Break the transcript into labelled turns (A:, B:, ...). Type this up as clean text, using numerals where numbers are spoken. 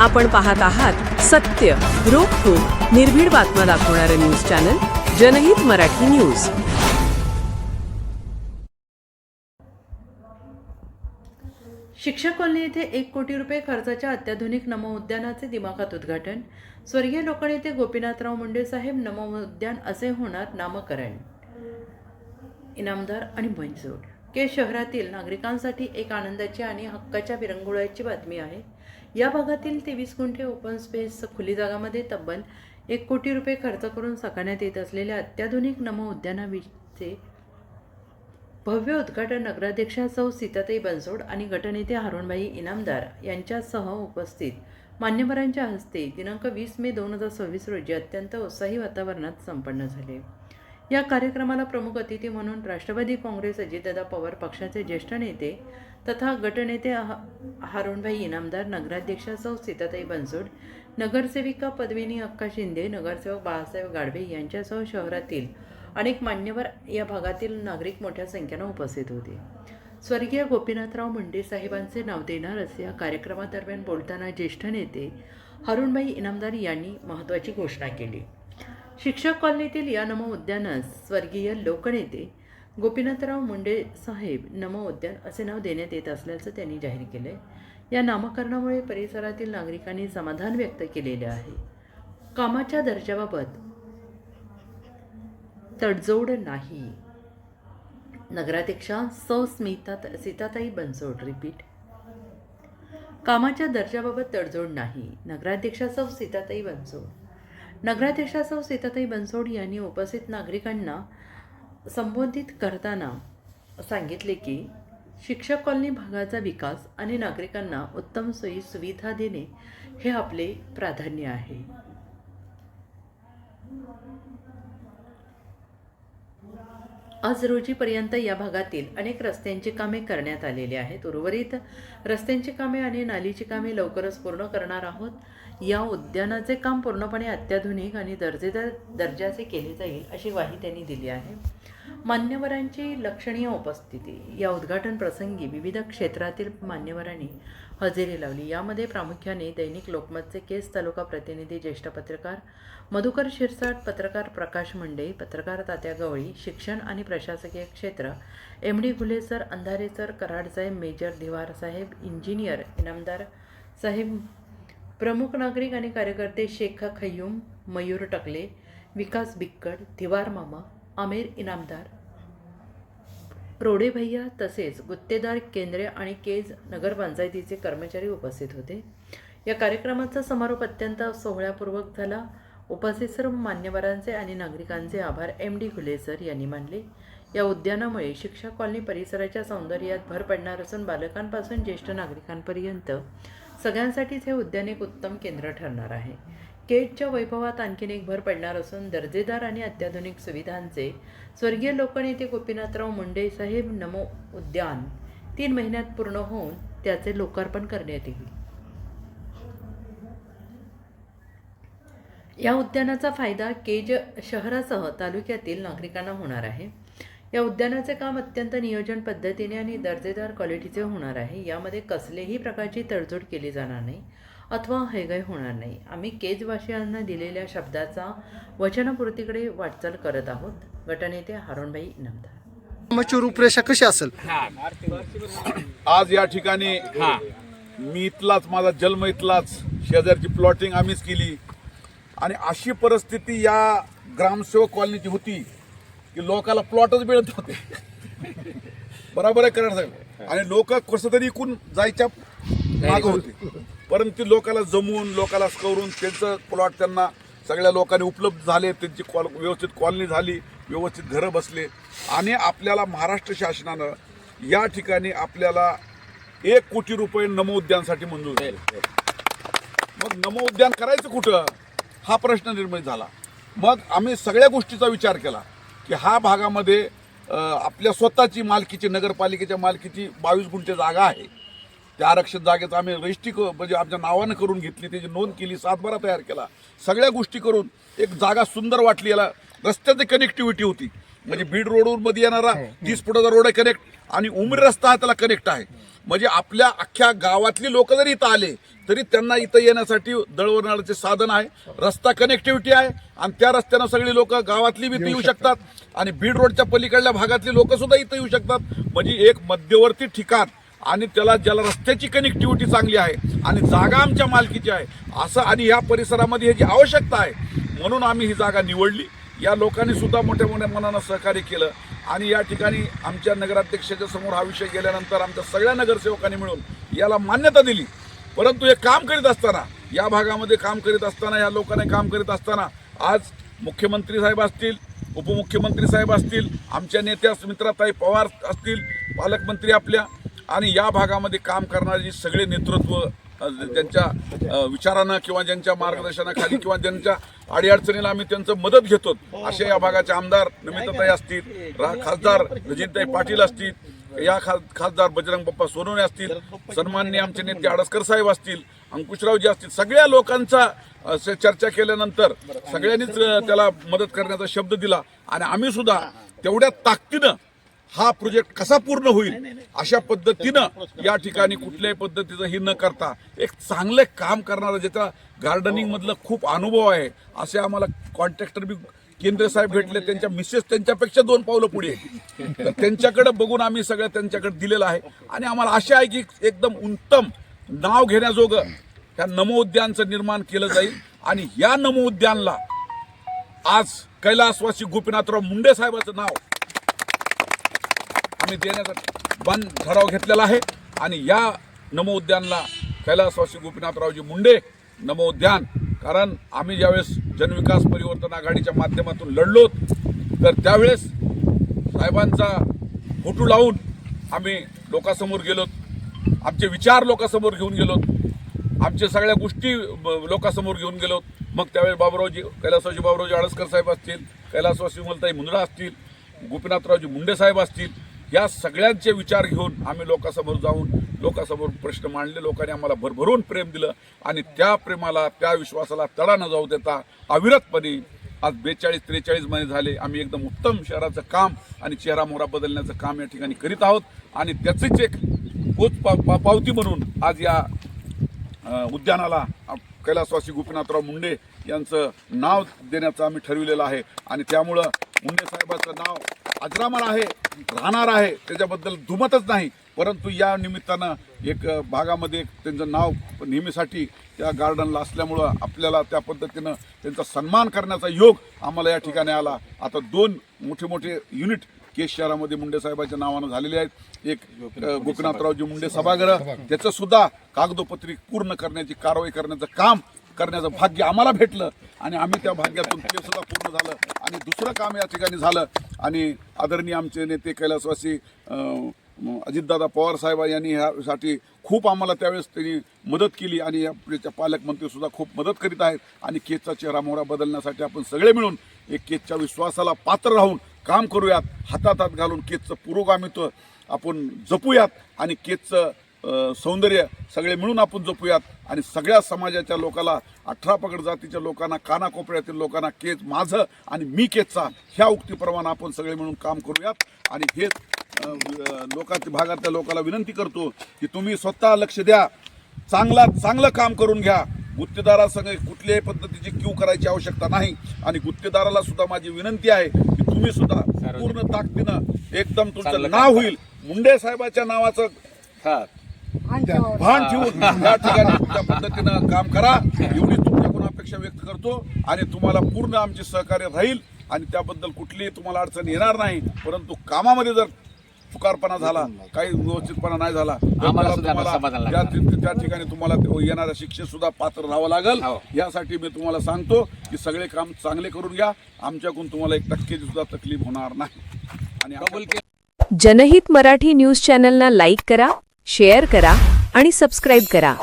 A: आपण पाहत आहात सत्य, रोखठोक, निर्भीड बातम्या दाखवणारे न्यूज चॅनल जनहित मराठी न्यूज.
B: शिक्षक कॉलनी येथे 1 कोटी रुपये खर्चाच्या अत्याधुनिक नमो उद्यानाचे दिमाखात उद्घाटन. स्वर्गीय लोकनेते गोपीनाथराव मुंडे साहेब नमो उद्यान असे होणार नामकरण. इनामदार आणि बनसोड. शहरातील नागरिकांसाठी एक आनंदाची आणि हक्काच्या विरंगुळ्याची बातमी आहे. या भागातील 23 गुंठे ओपन स्पेस खुली जागामध्ये तब्बल 1 कोटी रुपये खर्च करून साकारण्यात येत असलेल्या अत्याधुनिक नमो उद्यानाचे भव्य उद्घाटन नगराध्यक्षा सौ सीताताई बनसोड आणि गटनेते हारुणभाई इनामदार यांच्यासह उपस्थित मान्यवरांच्या हस्ते दिनांक 20 मे 2026 रोजी अत्यंत उत्साही वातावरणात संपन्न झाले. या कार्यक्रमाला प्रमुख अतिथी म्हणून राष्ट्रवादी काँग्रेस अजितदादा पवार पक्षाचे ज्येष्ठ नेते तथा गटनेते हारुणभाई इनामदार, नगराध्यक्षा सौ सीताताई बनसोड, नगरसेविका पद्मिनी अक्का शिंदे, नगरसेवक बाळासाहेब गाडवे यांच्यासह शहरातील अनेक मान्यवर या भागातील नागरिक मोठ्या संख्येने उपस्थित होते. स्वर्गीय गोपीनाथराव मुंडे साहेबांचे नाव देणार असे या कार्यक्रमादरम्यान बोलताना ज्येष्ठ नेते हारुणभाई इनामदार यांनी महत्त्वाची घोषणा केली. शिक्षक कॉलनीतील या नमो उद्यानास स्वर्गीय लोकनेते गोपीनाथराव मुंडे साहेब नमो उद्यान असे नाव देण्यात येत असल्याचं त्यांनी जाहीर केले. या नामकरणामुळे परिसरातील नागरिकांनी समाधान व्यक्त केलेले आहे. कामाच्या दर्जाबाबत तडजोड नाही. नगराध्यक्षा सौ सीताताई बनसोड. रिपीट. कामाच्या दर्जाबाबत तडजोड नाही. नगराध्यक्षा सौ सीताताई बनसोड. नगराध्यक्षा सौ सीताताई बनसोड यांनी उपस्थित नागरिकांना संबोधित करताना सांगितले की शिक्षक कॉलनी भागाचा विकास आणि नागरिकांना उत्तम सोयी सुविधा देणे हे आपले प्राधान्य आहे. आज रोजीपर्यंत या भागातील अनेक रस्त्यांची कामे करण्यात आलेली आहेत. उर्वरित रस्त्यांची कामे आणि नालीची कामे लवकरच पूर्ण करणार आहोत. या उद्यानाचे काम पूर्णपणे अत्याधुनिक आणि दर्जेदार दर्जाचे केले जाईल अशी ग्वाही त्यांनी दिली आहे. मान्यवरांची लक्षणीय उपस्थिती. या उद्घाटन प्रसंगी विविध क्षेत्रातील मान्यवरांनी हजेरी लावली. यामध्ये प्रामुख्याने दैनिक लोकमतचे केस तालुका प्रतिनिधी ज्येष्ठ पत्रकार मधुकर शिरसाट, पत्रकार प्रकाश मुंडे, पत्रकार तात्या गवळी, शिक्षण आणि प्रशासकीय क्षेत्र MD घुले सर, अंधारे सर, कराड साहेब, मेजर धिवार साहेब, इंजिनियर इनामदार साहेब, प्रमुख नागरिक आणि कार्यकर्ते शेख खय्यूम, मयूर टकले, विकास बिक्कड, धिवार मामा, आमेर इनामदार, रोडे भैया तसेच गुत्तेदार केंद्रे आणि केज नगरपंचायतीचे कर्मचारी उपस्थित होते. या कार्यक्रमाचा समारोप अत्यंत सोहळ्यापूर्वक झाला. उपस्थित सर्व मान्यवरांचे आणि नागरिकांचे आभार MD घुले सर यांनी मानले. या उद्यानामुळे शिक्षक कॉलनी परिसराच्या सौंदर्यात भर पडणार असून बालकांपासून ज्येष्ठ नागरिकांपर्यंत सगळ्यांसाठीच हे उद्यान एक उत्तम केंद्र ठरणार आहे. केजच्या वैभवात आणखीन एक भर पडणार असून दर्जेदार आणि अत्याधुनिक सुविधांचे स्वर्गीय लोकनेते गोपीनाथराव मुंडे साहेब नमो उद्यान 3 महिन्यात पूर्ण होऊन त्याचे लोकार्पण करण्यात येईल. या उद्यानाचा फायदा केज शहरासह तालुक्यातील नागरिकांना होणार आहे. या उद्यानाचे काम अत्यंत नियोजन पद्धतीने आणि दर्जेदार क्वालिटीचे होणार आहे. यामध्ये कसलेही प्रकारची तडजोड केली जाणार नाही अथवा हैगय होणार नाही. आम्ही केजवासियांना दिलेल्या शब्दाचा वचनपूर्तीकडे वाटचाल करत आहोत. गटनेते हारुणभाई इनामदार.
C: कामाची रूपरेषा कशी असेल?
D: आज या ठिकाणी मी इथलाच, माझा जन्म इथलाच, शेजारची प्लॉटिंग आम्हीच केली आणि अशी परिस्थिती या ग्रामसेवक कॉलनीची होती की लोकांना प्लॉटच मिळत होते. बरोबर आहे करण साहेब. आणि लोक कसं तरी इकून जायच्या मागं होते, परंतु लोकांना जमवून, लोकांना करून त्यांचं प्लॉट त्यांना सगळ्या लोकांनी उपलब्ध झाले. त्यांची व्यवस्थित कॉलनी झाली, व्यवस्थित घरं बसले आणि आपल्याला महाराष्ट्र शासनानं या ठिकाणी आपल्याला 1 कोटी रुपये नमो उद्यानासाठी मंजूर झाले. मग नमो उद्यान करायचं कुठं हा प्रश्न निर्माण झाला. मग आम्ही सगळ्या गोष्टीचा विचार केला की हा भागामध्ये आपल्या स्वतःची मालकीची, नगरपालिकेच्या मालकीची 22 गुंठे जागा आहे. त्या आरक्षित जागेचं आम्ही रजिस्ट्री म्हणजे आमच्या नावानं करून घेतली, त्याची नोंद केली, सातबारा तयार केला, सगळ्या गोष्टी करून एक जागा सुंदर वाटली. याला रस्त्याची कनेक्टिव्हिटी होती, म्हणजे बीड रोडवर मध्ये येणारा 30 फुटाचा रोड आहे कनेक्ट आणि उमरी रस्ता त्याला कनेक्ट आहे. म्हणजे आपल्या अख्ख्या गावातली लोक जरी इथं आले तरी त्यांना इथं येण्यासाठी दळणवळणाचे साधन आहे, रस्ता कनेक्टिव्हिटी आहे आणि त्या रस्त्यानं सगळी लोक गावातली बी इथं येऊ शकतात आणि बीड रोडच्या पलीकडल्या भागातली लोक सुद्धा इथं येऊ शकतात. म्हणजे एक मध्यवर्ती ठिकाण आणि ज्याला रस्त्याची कनेक्टिव्हिटी चांगली आहे आणि जागा आमच्या मालकीची आहे असं आणि या परिसरामध्ये ह्याची आवश्यकता आहे म्हणून आम्ही ही जागा निवडली. या लोकांनी सुद्धा मोठ्या मोठ्या मनानं सहकार्य केलं आणि या ठिकाणी आमच्या नगराध्यक्षाच्या समोर हा विषय गेल्यानंतर आमच्या सगळ्या नगरसेवकांनी मिळून याला मान्यता दिली. परंतु हे काम करीत असताना, या भागामध्ये काम करीत असताना, या लोकांनी काम करीत असताना आज मुख्यमंत्री साहेब असतील, उपमुख्यमंत्री साहेब असतील, आमच्या नेत्या सुमित्राताई पवार असतील, पालकमंत्री आपल्या आणि या भागामध्ये काम करणारे जे सगळे नेतृत्व ज्यांच्या विचारानं किंवा ज्यांच्या मार्गदर्शनाखाली किंवा ज्यांच्या अडीअडचणीला आम्ही त्यांचं मदत घेतो असे या भागाचे आमदार नमिताताई असतील, खासदार रजिताई पाटील असतील, या खासदार बजरंग बाप्पा सोनवणे असतील, सन्माननीय आमचे नेते आडसकर साहेब असतील, अंकुशरावजी असतील, सगळ्या लोकांचा चर्चा केल्यानंतर सगळ्यांनीच त्याला मदत करण्याचा शब्द दिला आणि आम्ही सुद्धा तेवढ्या ताकदीनं हा प्रोजेक्ट कसा पूर्ण होईल अशा पद्धतीनं या ठिकाणी कुठल्याही पद्धतीचं ही न करता एक चांगलं काम करणारं, ज्याचा गार्डनिंग मधलं खूप अनुभव आहे असे आम्हाला कॉन्ट्रॅक्टर बी केंद्र साहेब भेटले. त्यांच्या मिसेस त्यांच्यापेक्षा 2 पावलं पुढे आहे. तर त्यांच्याकडे बघून आम्ही सगळं त्यांच्याकडे दिलेलं आहे आणि आम्हाला आशा आहे की एकदम उत्तम नाव घेण्याजोगं ह्या नमो उद्यानचं निर्माण केलं जाईल आणि या नमो उद्यानला आज कैलासवासी गोपीनाथराव मुंडे साहेबाचं नाव आम्ही देण्याचा ठराव घेतलेला आहे आणि या नमो उद्यानला कैलासवासी गोपीनाथरावजी मुंडे नमो उद्यान, कारण आम्ही ज्यावेळेस जनविकास परिवर्तन आघाडीच्या माध्यमातून लढलो तर त्यावेळेस साहेबांचा फोटो लावून आम्ही लोकांसमोर गेलो, आमचे विचार लोकांसमोर घेऊन गेलो, आमच्या सगळ्या गोष्टी लोकांसमोर घेऊन गेलो. मग त्यावेळेस कैलासवासी बाबुरावजी आडसकर साहेब असतील, कैलासवासी विमलताई मुंदडा असतील, गोपीनाथरावजी मुंडे साहेब असतील, या सगळ्यांचे विचार घेऊन आम्ही लोकांसमोर जाऊन लोकांसमोर प्रश्न मांडले. लोकांनी आम्हाला भरभरून प्रेम दिलं आणि त्या प्रेमाला, त्या विश्वासाला तडा न जाऊ देता अविरतपणे आज 42-43 महिने झाले आम्ही एकदम उत्तम शहराचं काम आणि चेहरामोहरा बदलण्याचं काम या ठिकाणी करीत आहोत आणि त्याचीच एक पावती म्हणून आज या उद्यानाला कैलासवासी गोपीनाथराव मुंडे यांचं नाव देण्याचं आम्ही ठरविलेलं आहे आणि त्यामुळं मुंडे साहेबाचं नाव अजरामर आहे, राहणार आहे, त्याच्याबद्दल दुमतच नाही. परंतु या निमित्तानं एक भागामध्ये त्यांचं नाव नेहमीसाठी त्या गार्डनला असल्यामुळं आपल्याला त्या पद्धतीनं त्यांचा सन्मान करण्याचा योग आम्हाला या ठिकाणी आला. आता 2 मोठे युनिट केस शहरामध्ये मुंडे साहेबांच्या नावानं झालेले आहेत. एक गोपीनाथरावजी मुंडे सभागृह, त्याचं सुद्धा कागदोपत्री पूर्ण करण्याची कारवाई करण्याचं काम करण्याचं भाग्य आम्हाला भेटलं आणि आम्ही त्या भाग्यातून ते सुद्धा पूर्ण झालं आणि दुसरं काम या ठिकाणी झालं. आणि आदरणीय आमचे नेते कैलासवासी अजितदादा पवार साहेब यांनी ह्यासाठी खूप आम्हाला त्यावेळेस त्यांनी मदत केली आणि याच्या पालकमंत्री सुद्धा खूप मदत करीत आहेत आणि केसचा चेहरामोहरा बदलण्यासाठी आपण सगळे मिळून एक केसच्या विश्वासाला पात्र राहून काम करूयात. हातात घालून केसचं पुरोगामित्व आपण जपूयात आणि केसचं सौंदर्य सगळे मिळून आपण जपूयात आणि सगळ्या समाजाच्या लोकांना, 18 पगड जातीच्या लोकांना, कानाकोपऱ्यातील लोकांना केस माझं आणि मी केसचा ह्या उक्तीप्रमाणे आपण सगळे मिळून काम करूयात. आणि हेच लोकांच्या भागातल्या लोकांना विनंती करतो की तुम्ही स्वतः लक्ष द्या, चांगलं काम करून घ्या. गुत्तेदारासंग कुठल्याही पद्धतीची क्यू करायची आवश्यकता नाही आणि गुत्तेदाराला सुद्धा माझी विनंती आहे की तुम्ही सुद्धा पूर्ण ताकदीनं एकदम तुमचं नाव होईल, मुंडे साहेबाच्या नावाचं भान ठेवून या ठिकाणी त्या पद्धतीनं काम करा एवढी तुमच्याकडून अपेक्षा व्यक्त करतो आणि तुम्हाला पूर्ण आमचे सहकार्य राहील आणि त्याबद्दल कुठलीही तुम्हाला अडचण येणार नाही. परंतु कामामध्ये जर चुकारपणा झाला, काही व्यवस्थितपणा नाही झाला तर त्या ठिकाणी तुम्हाला येणाऱ्या शिक्षेत सुद्धा पात्र राहावं लागेल. यासाठी मी तुम्हाला सांगतो की सगळे काम चांगले करून घ्या, आमच्याकडून तुम्हाला 1% सुद्धा तकलीफ होणार नाही. आणि
A: जनहित मराठी न्यूज चॅनलना लाईक करा, शेअर करा आणि सबस्क्राईब करा.